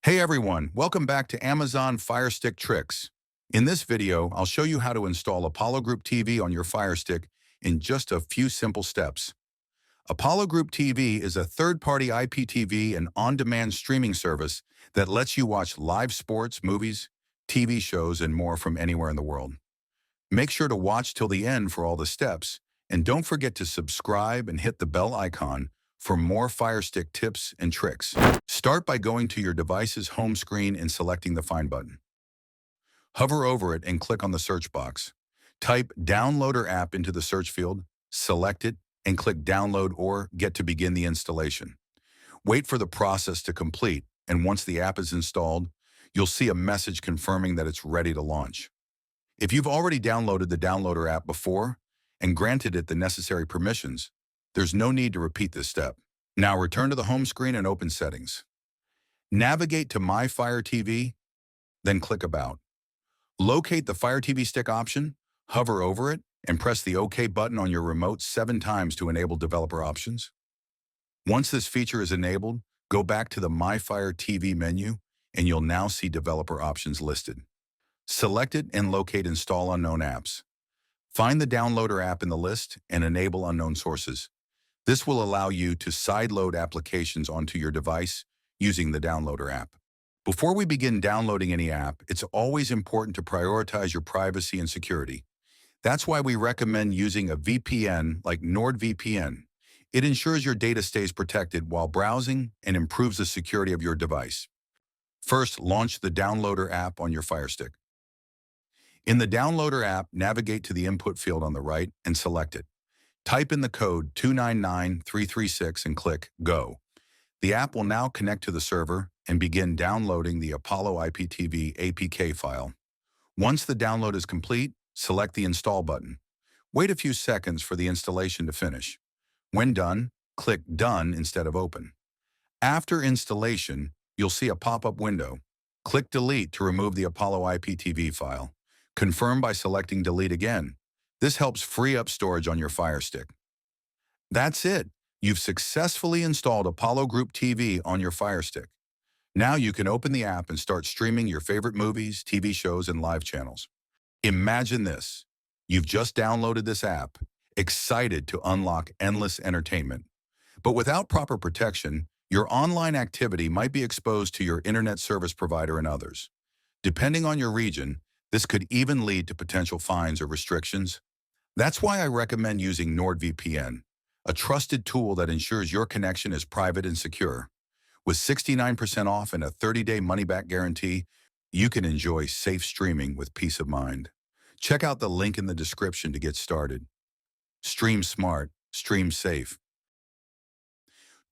Hey everyone, welcome back to Amazon Firestick Tricks. In this video, I'll show you how to install Apollo Group TV on your Firestick in just a few simple steps. Apollo Group TV is a third-party IPTV and on-demand streaming service that lets you watch live sports, movies, TV shows, and more from anywhere in the world. Make sure to watch till the end for all the steps, and don't forget to subscribe and hit the bell icon for more Firestick tips and tricks. Start by going to your device's home screen and selecting the Find button. Hover over it and click on the search box. Type Downloader App into the search field, select it, and click Download or Get to begin the installation. Wait for the process to complete, and once the app is installed, you'll see a message confirming that it's ready to launch. If you've already downloaded the Downloader app before and granted it the necessary permissions, there's no need to repeat this step. Now return to the home screen and open Settings. Navigate to My Fire TV, then click About. Locate the Fire TV Stick option, hover over it, and press the OK button on your remote 7 times to enable developer options. Once this feature is enabled, go back to the My Fire TV menu, and you'll now see developer options listed. Select it and locate Install Unknown Apps. Find the Downloader app in the list and enable unknown sources. This will allow you to sideload applications onto your device using the Downloader app. Before we begin downloading any app, it's always important to prioritize your privacy and security. That's why we recommend using a VPN like NordVPN. It ensures your data stays protected while browsing and improves the security of your device. First, launch the Downloader app on your Firestick. In the Downloader app, navigate to the input field on the right and select it. Type in the code 299336 and click Go. The app will now connect to the server and begin downloading the Apollo IPTV APK file. Once the download is complete, select the Install button. Wait a few seconds for the installation to finish. When done, click Done instead of Open. After installation, you'll see a pop-up window. Click Delete to remove the Apollo IPTV file. Confirm by selecting Delete again. This helps free up storage on your Firestick. That's it. You've successfully installed Apollo Group TV on your Firestick. Now you can open the app and start streaming your favorite movies, TV shows, and live channels. Imagine this. You've just downloaded this app, excited to unlock endless entertainment. But without proper protection, your online activity might be exposed to your internet service provider and others. Depending on your region, this could even lead to potential fines or restrictions. That's why I recommend using NordVPN, a trusted tool that ensures your connection is private and secure. With 69% off and a 30-day money-back guarantee, you can enjoy safe streaming with peace of mind. Check out the link in the description to get started. Stream smart, stream safe.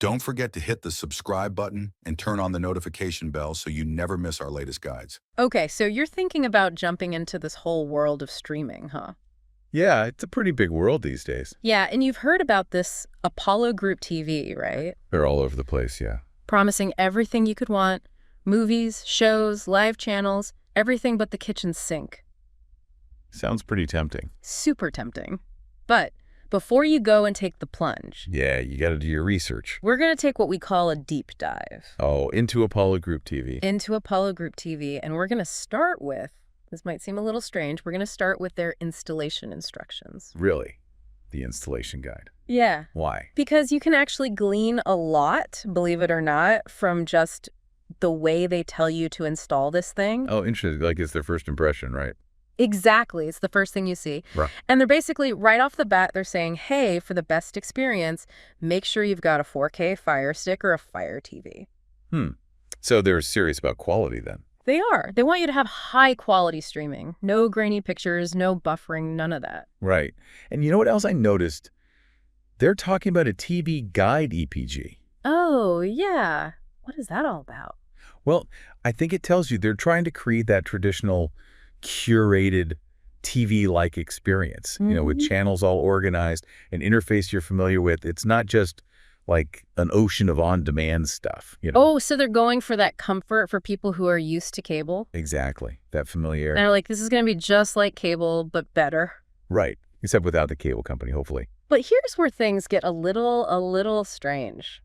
Don't forget to hit the subscribe button and turn on the notification bell so you never miss our latest guides. Okay, so you're thinking about jumping into this whole world of streaming, huh? Yeah, it's a pretty big world these days. Yeah, and you've heard about this Apollo Group TV, right? They're all over the place, yeah. Promising everything you could want. Movies, shows, live channels, everything but the kitchen sink. Sounds pretty tempting. Super tempting. But before you go and take the plunge, Yeah, you gotta do your research. we're going to take what we call a deep dive Oh, into Apollo Group TV. into Apollo Group TV, and we're going to start with, this might seem a little strange, we're going to start with their installation instructions. Really? The installation guide. Yeah, Why? because you can actually glean a lot, believe it or not, from just the way they tell you to install this thing. Oh, interesting. Like it's their first impression, right? Exactly. It's the first thing you see. Right. And they're basically, right off the bat, they're saying, hey, for the best experience, make sure you've got a 4K Fire Stick or a Fire TV. So they're serious about quality then. They are. They want you to have high-quality streaming. No grainy pictures, no buffering, none of that. Right. And you know what else I noticed? They're talking about a TV guide EPG. Oh, yeah. What is that all about? Well, I think it tells you they're trying to create that traditional curated TV-like experience, with channels all organized, an interface you're familiar with. It's not just like an ocean of on-demand stuff, Oh, so they're going for that comfort for people who are used to cable? Exactly. That familiarity. And they're like, this is going to be just like cable, but better. Right. Except without the cable company, hopefully. But here's where things get a little strange.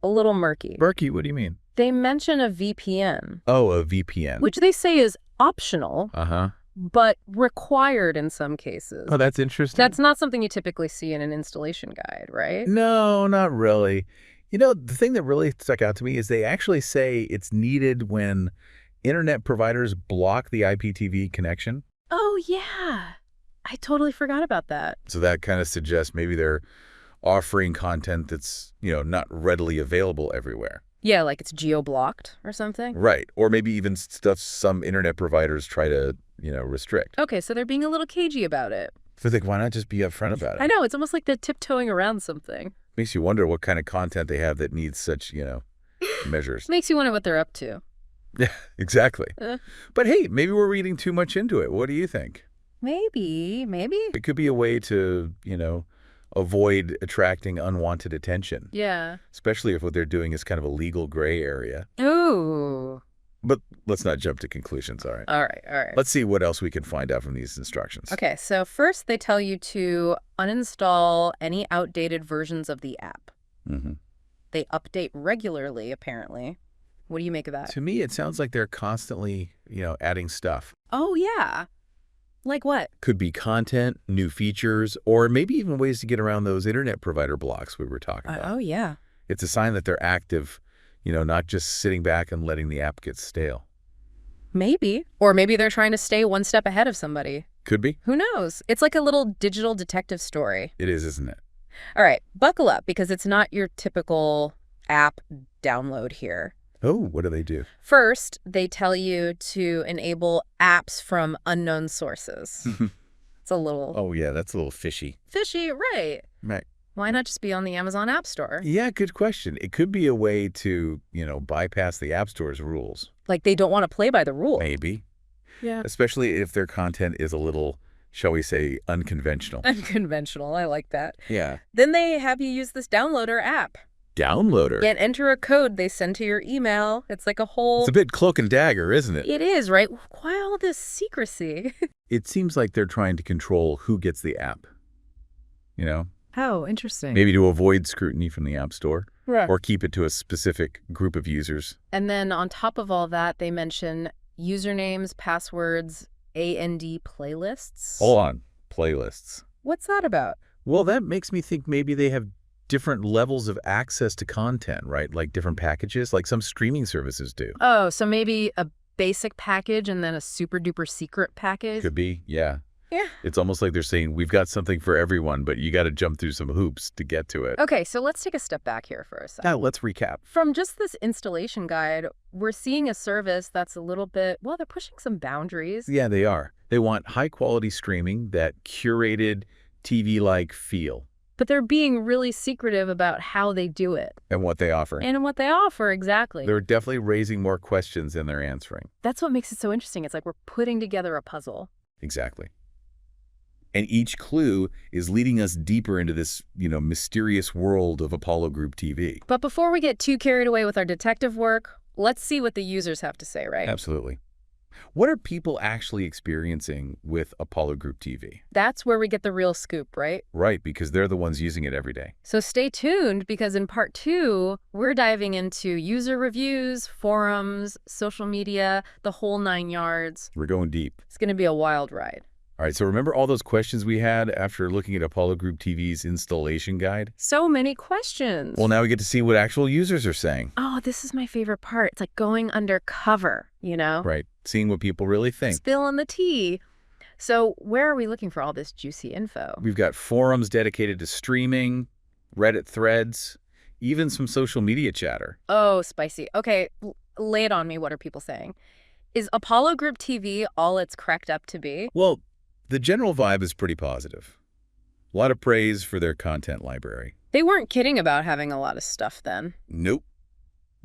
A little murky. Berkey, what do you mean? They mention a VPN, Oh, a VPN. which they say is optional, Uh-huh. but required in some cases. Oh, that's interesting. That's not something you typically see in an installation guide, right? No, not really. You know, the thing that really stuck out to me is they actually say it's needed when internet providers block the IPTV connection. Oh, yeah. I totally forgot about that. So that kind of suggests maybe they're offering content that's, not readily available everywhere. Yeah, like it's geo-blocked or something. Right. Or maybe even stuff some internet providers try to, restrict. Okay, so they're being a little cagey about it. So like, why not just be upfront about it? I know, it's almost like they're tiptoeing around something. Makes you wonder what kind of content they have that needs such, measures. Makes you wonder what they're up to. Yeah, exactly. Uh. But hey, maybe we're reading too much into it. What do you think? Maybe. It could be a way to, avoid attracting unwanted attention, Yeah. especially if what they're doing is kind of a legal gray area. Ooh. But let's not jump to conclusions, all right? All right. Let's see what else we can find out from these instructions. Okay, so first they tell you to uninstall any outdated versions of the app. Mm-hmm. They update regularly, apparently. What do you make of that? To me, it sounds like they're constantly, adding stuff. Oh, yeah. Like what? Could be content, new features, or maybe even ways to get around those internet provider blocks we were talking about. Oh, yeah. It's a sign that they're active, not just sitting back and letting the app get stale. Maybe. Or maybe they're trying to stay one step ahead of somebody. Could be. Who knows? It's like a little digital detective story. It is, isn't it? All right, buckle up because it's not your typical app download here. Oh, what do they do? First, they tell you to enable apps from unknown sources. It's a little Oh, yeah, that's a little fishy. fishy, right? Right. Why not just be on the Amazon App Store? Yeah, good question. It could be a way to, bypass the App Store's rules. Like they don't want to play by the rules. Maybe. Yeah. Especially if their content is a little, shall we say, unconventional. Unconventional. I like that. Yeah. Then they have you use this downloader app Downloader. and enter a code they send to your email. It's like a whole... It's a bit cloak and dagger, isn't it? It is, right? Why all this secrecy? It seems like they're trying to control who gets the app. Oh, interesting. Maybe to avoid scrutiny from the App Store Right. or keep it to a specific group of users. And then on top of all that, they mention usernames, passwords, A&D playlists. Hold on. Playlists. What's that about? Well, that makes me think maybe they have different levels of access to content, right? Like different packages, like some streaming services do. Oh, so maybe a basic package and then a super duper secret package? Could be, yeah. Yeah. It's almost like they're saying, we've got something for everyone, but you got to jump through some hoops to get to it. Okay, so let's take a step back here for a second. Now, let's recap. From just this installation guide, we're seeing a service that's a little bit, well, they're pushing some boundaries. Yeah, they are. They want high-quality streaming, that curated TV-like feel. But they're being really secretive about how they do it. And what they offer. And what they offer, exactly. They're definitely raising more questions than they're answering. That's what makes it so interesting. It's like we're putting together a puzzle. Exactly. And each clue is leading us deeper into this, mysterious world of Apollo Group TV. But before we get too carried away with our detective work, let's see what the users have to say, right? Absolutely. What are people actually experiencing with Apollo Group TV? That's where we get the real scoop, right? Right, because they're the ones using it every day. So stay tuned because in part 2, we're diving into user reviews, forums, social media, the whole 9 yards. We're going deep. It's going to be a wild ride. All right, so remember all those questions we had after looking at Apollo Group TV's installation guide? So many questions. Well, now we get to see what actual users are saying. Oh, this is my favorite part. It's like going undercover, Right, seeing what people really think. Spilling the tea. So where are we looking for all this juicy info? We've got forums dedicated to streaming, Reddit threads, even some social media chatter. Oh, spicy. Okay, lay it on me. What are people saying? Is Apollo Group TV all it's cracked up to be? Well, the general vibe is pretty positive. A lot of praise for their content library. They weren't kidding about having a lot of stuff then. Nope.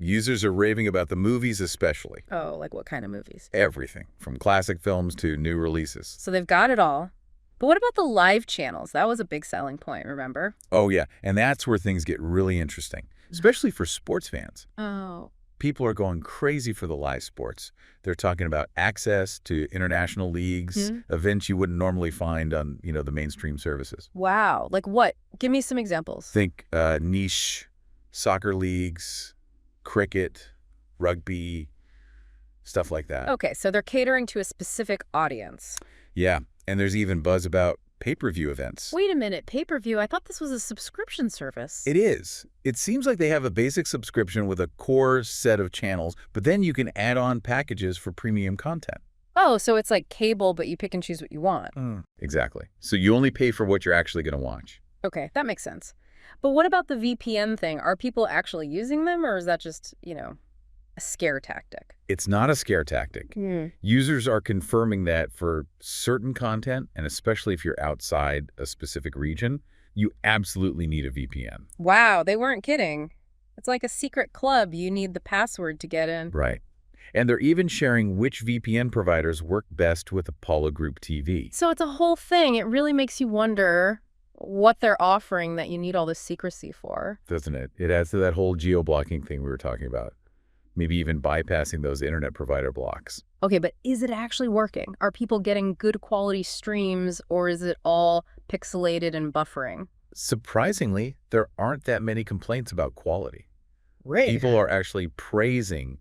Users are raving about the movies especially. Oh, like what kind of movies? Everything, from classic films to new releases. So they've got it all. But what about the live channels? That was a big selling point, remember? Oh, yeah. And that's where things get really interesting, especially for sports fans. Oh. People are going crazy for the live sports. They're talking about access to international leagues, events you wouldn't normally find on, the mainstream services. Wow. Like what? Give me some examples. Think niche soccer leagues, cricket, rugby, stuff like that. Okay, so they're catering to a specific audience. Yeah, and there's even buzz about pay-per-view events. Wait a minute, pay-per-view? I thought this was a subscription service. It is. It seems like they have a basic subscription with a core set of channels, but then you can add on packages for premium content. Oh, so it's like cable, but you pick and choose what you want. Exactly. So you only pay for what you're actually going to watch. Okay, that makes sense. But what about the VPN thing? Are people actually using them, or is that just, a scare tactic? It's not a scare tactic. Users are confirming that for certain content, and especially if you're outside a specific region, you absolutely need a VPN. Wow, they weren't kidding. It's like a secret club. You need the password to get in. Right. And they're even sharing which VPN providers work best with Apollo Group TV. So it's a whole thing. It really makes you wonder what they're offering that you need all this secrecy for. Doesn't it? It adds to that whole geo-blocking thing we were talking about. Maybe even bypassing those internet provider blocks. Okay, but is it actually working? Are people getting good quality streams, or is it all pixelated and buffering? Surprisingly, there aren't that many complaints about quality. Right. People are actually praising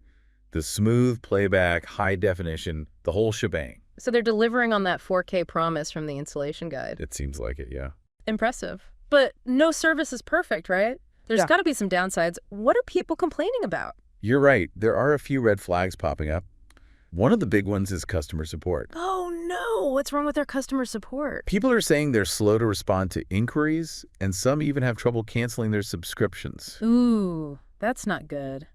the smooth playback, high definition, the whole shebang. So they're delivering on that 4K promise from the installation guide. It seems like it, yeah. Impressive. But no service is perfect, right? There's Yeah. got to be some downsides. What are people complaining about? You're right. There are a few red flags popping up. One of the big ones is customer support. Oh no, what's wrong with their customer support? People are saying they're slow to respond to inquiries, and some even have trouble canceling their subscriptions. Ooh, that's not good.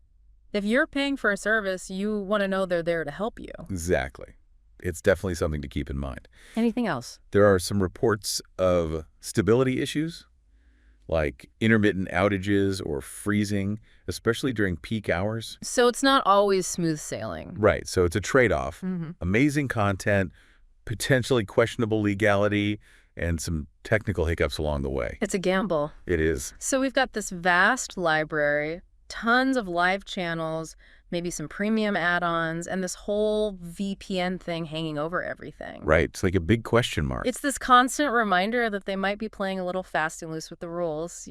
If you're paying for a service, you want to know they're there to help you. Exactly. It's definitely something to keep in mind. Anything else? There are some reports of stability issues, like intermittent outages or freezing, especially during peak hours. So it's not always smooth sailing. Right, so it's a trade-off. Mm-hmm. Amazing content, potentially questionable legality, and some technical hiccups along the way. It's a gamble. It is. So we've got this vast library, tons of live channels, maybe some premium add-ons, and this whole VPN thing hanging over everything. Right, it's like a big question mark. It's this constant reminder that they might be playing a little fast and loose with the rules,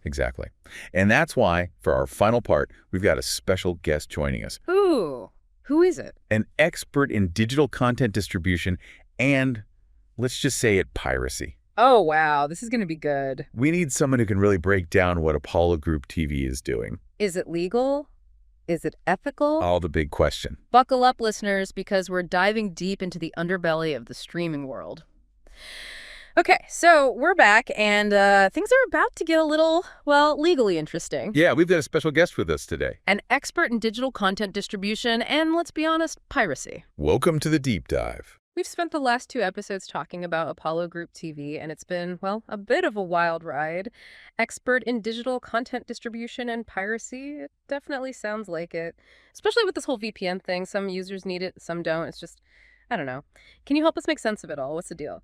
Exactly. And that's why, for our final part, we've got a special guest joining us. Ooh, who is it? An expert in digital content distribution and, let's just say it, piracy. Oh, wow, this is going to be good. We need someone who can really break down what Apollo Group TV is doing. Is it legal? Is it ethical? All the big question. Buckle up, listeners, because we're diving deep into the underbelly of the streaming world. Okay, so we're back, and things are about to get a little, legally interesting. Yeah, we've got a special guest with us today. An expert in digital content distribution and, let's be honest, piracy. Welcome to the Deep Dive. We've spent the last 2 episodes talking about Apollo Group TV, and it's been, a bit of a wild ride. Expert in digital content distribution and piracy, it definitely sounds like it. Especially with this whole VPN thing. Some users need it, some don't. It's just, I don't know. Can you help us make sense of it all? What's the deal?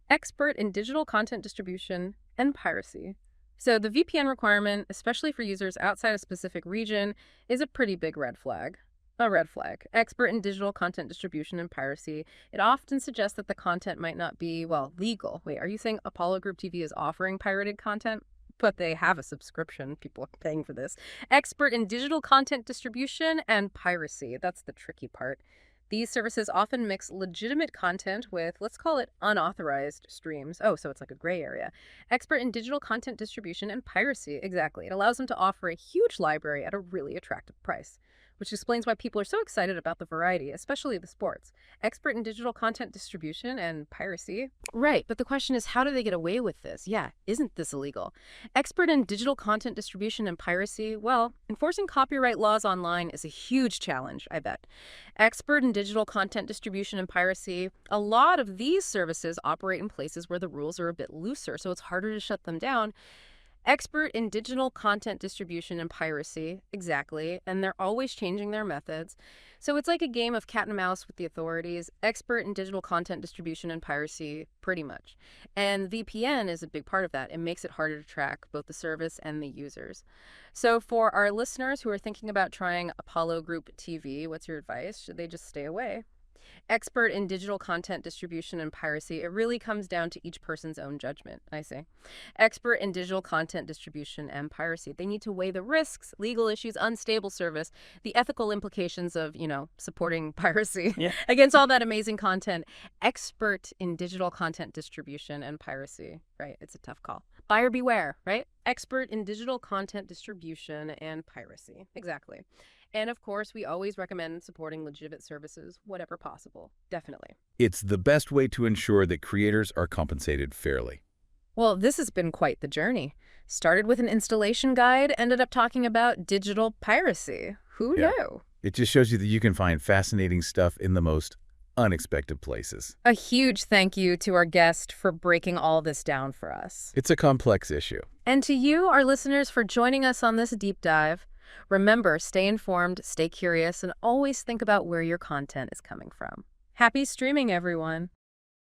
Expert in digital content distribution and piracy. So the VPN requirement, especially for users outside a specific region, is a pretty big red flag. A red flag. Expert in digital content distribution and piracy. It often suggests that the content might not be, legal. Wait, are you saying Apollo Group TV is offering pirated content? But they have a subscription. People are paying for this. Expert in digital content distribution and piracy. That's the tricky part. These services often mix legitimate content with, let's call it, unauthorized streams. Oh, so it's like a gray area. Expert in digital content distribution and piracy. Exactly. It allows them to offer a huge library at a really attractive price, which explains why people are so excited about the variety, especially the sports. Expert in digital content distribution and piracy. Right, but the question is, how do they get away with this? Yeah, isn't this illegal? Expert in digital content distribution and piracy. Well, enforcing copyright laws online is a huge challenge, I bet. Expert in digital content distribution and piracy. A lot of these services operate in places where the rules are a bit looser, so it's harder to shut them down. Expert in digital content distribution and piracy, exactly, and they're always changing their methods. So it's like a game of cat and mouse with the authorities. Expert in digital content distribution and piracy, pretty much. And VPN is a big part of that. It makes it harder to track both the service and the users. So for our listeners who are thinking about trying Apollo Group TV, what's your advice? Should they just stay away? Expert in digital content distribution and piracy, it really comes down to each person's own judgment, I say. Expert in digital content distribution and piracy. They need to weigh the risks, legal issues, unstable service, the ethical implications of, supporting piracy Yeah. against all that amazing content. Expert in digital content distribution and piracy, right? It's a tough call. Buyer beware, right? Expert in digital content distribution and piracy. Exactly. And of course, we always recommend supporting legitimate services, whatever possible. Definitely. It's the best way to ensure that creators are compensated fairly. Well, this has been quite the journey. Started with an installation guide, ended up talking about digital piracy. Who Yeah. knew? It just shows you that you can find fascinating stuff in the most unexpected places. A huge thank you to our guest for breaking all this down for us. It's a complex issue. And to you, our listeners, for joining us on this deep dive. Remember, stay informed, stay curious, and always think about where your content is coming from. Happy streaming, everyone!